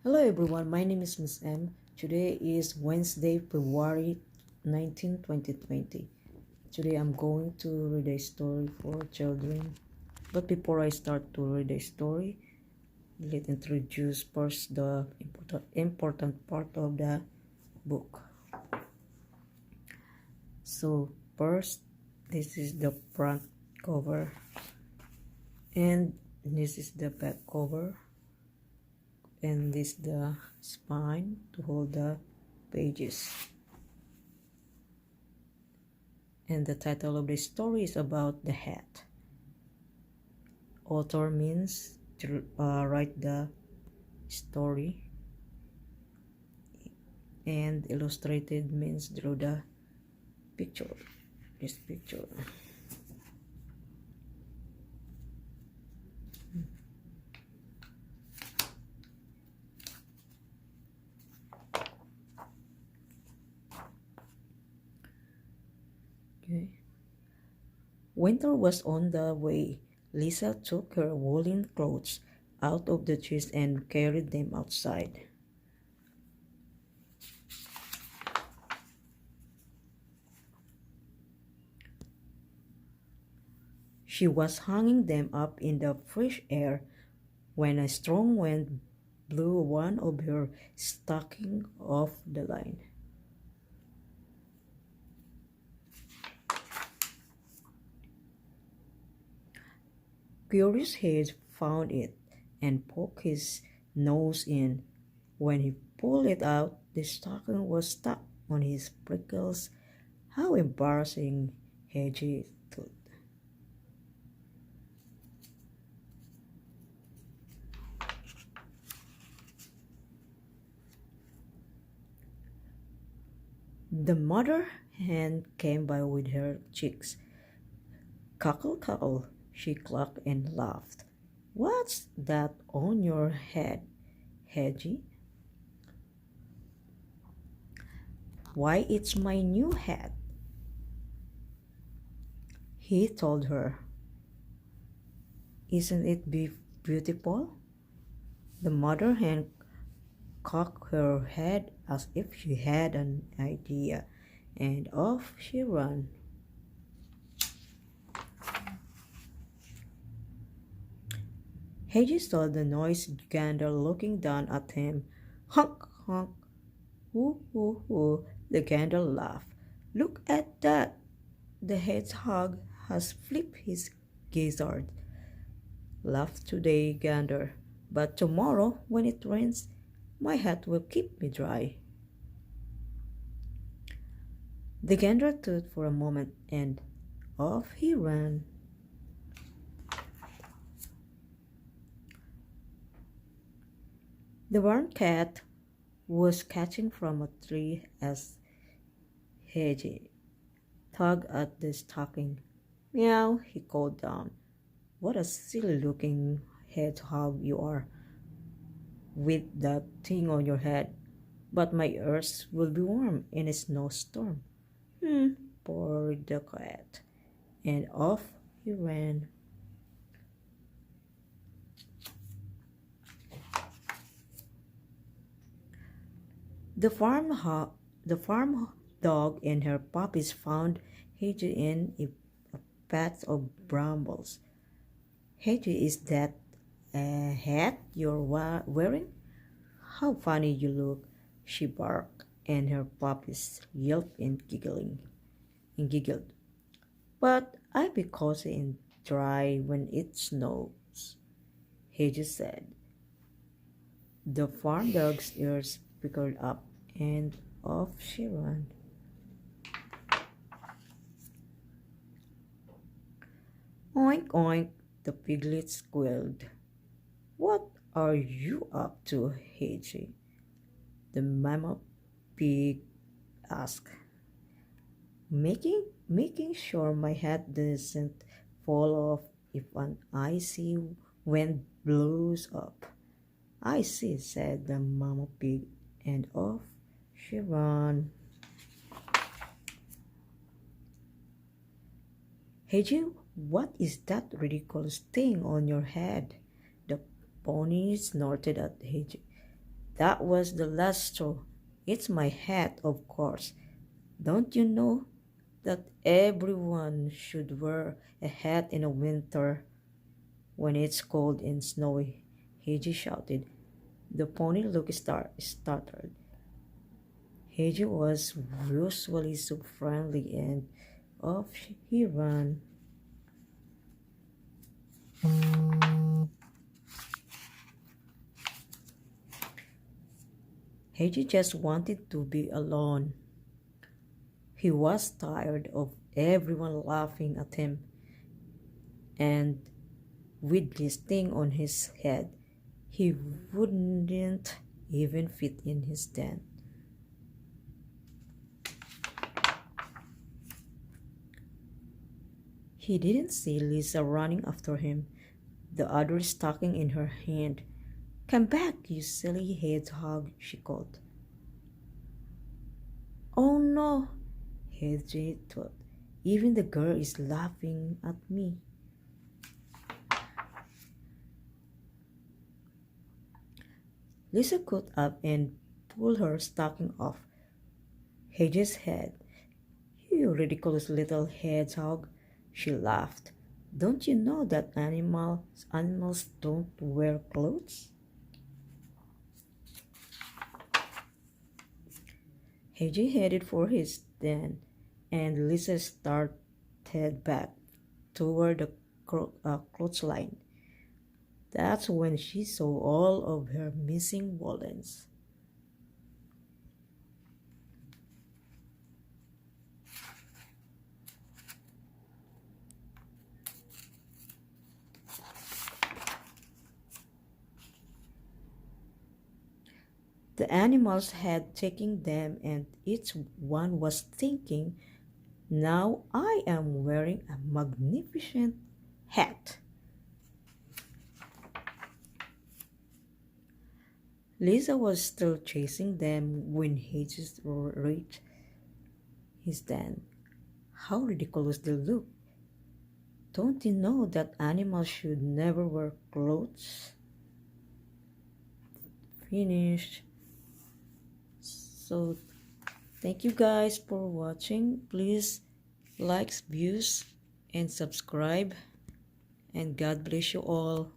Hello everyone, my name is Miss M. Today is Wednesday, February 19, 2020. Today I'm going to read a story for children. But before I start to read a story, let's introduce first the important part of the book. So first, this is the front cover and this is the back cover. And this is the spine to hold the pages. And the title of the story is about the hat. Author means to write the story, and illustrated means draw the picture. This picture. Okay. Winter was on the way. Lisa took her woolen clothes out of the chest and carried them outside. She was hanging them up in the fresh air when a strong wind blew one of her stockings off the line. Curious Head found it and poked his nose in. When he pulled it out, the stocking was stuck on his prickles. How embarrassing, Hedgie thought. The mother hen came by with her chicks. Cockle, cockle, she clucked and laughed. What's that on your head, Hedgie? Why, it's my new hat, he told her. Isn't it beautiful? The mother hen cocked her head as if she had an idea, and off she ran. Hedgie saw the noisy gander looking down at him. Honk, honk, hoo, hoo, hoo. The gander laughed. Look at that! The hedgehog has flipped his gizzard. Laugh today, gander, but tomorrow, when it rains, my hat will keep me dry. The gander thought for a moment, and off he ran. The barn cat was catching from a tree as Hedgie tugged at the stocking. Meow, he called down. What a silly-looking hedgehog you are, with that thing on your head. But my ears will be warm in a snowstorm. Poor the cat. And off he ran. The farm dog and her puppies found Hedgie in a patch of brambles. Hedgie, is that a hat you're wearing? How funny you look, she barked, and her puppies yelped and giggled. But I'll be cozy and dry when it snows, Hedgie said. The farm dog's ears prickled up, and off she ran. Oink, oink, the piglet squealed. What are you up to, Hedgie? The mamma pig asked. Making sure my hat doesn't fall off if an icy wind blows up. I see, said the mamma pig, and off she ran. Hedgie, what is that ridiculous thing on your head? The pony snorted at Hedgie. That was the last straw. It's my hat, of course. Don't you know that everyone should wear a hat in the winter when it's cold and snowy? Heiji shouted. The pony looked startled. Heiji was usually so friendly, and off he ran. Heiji just wanted to be alone. He was tired of everyone laughing at him, and with this thing on his head, he wouldn't even fit in his den. He didn't see Lisa running after him, the other stocking in her hand. "Come back, you silly hedgehog," she called. "Oh no," Hedgehog thought. "Even the girl is laughing at me." Lisa got up and pulled her stocking off Hedge's head. "You ridiculous little hedgehog," she laughed. "Don't you know that animals don't wear clothes?" Hedge headed for his den, and Lisa started back toward the clothesline. That's when she saw all of her missing woolens. The animals had taken them, and each one was thinking, "Now I am wearing a magnificent hat." Lisa was still chasing them when Hedges reached his den. "How ridiculous they look. Don't you know that animals should never wear clothes?" Finished. So thank you guys for watching. Please like, views, and subscribe. And God bless you all.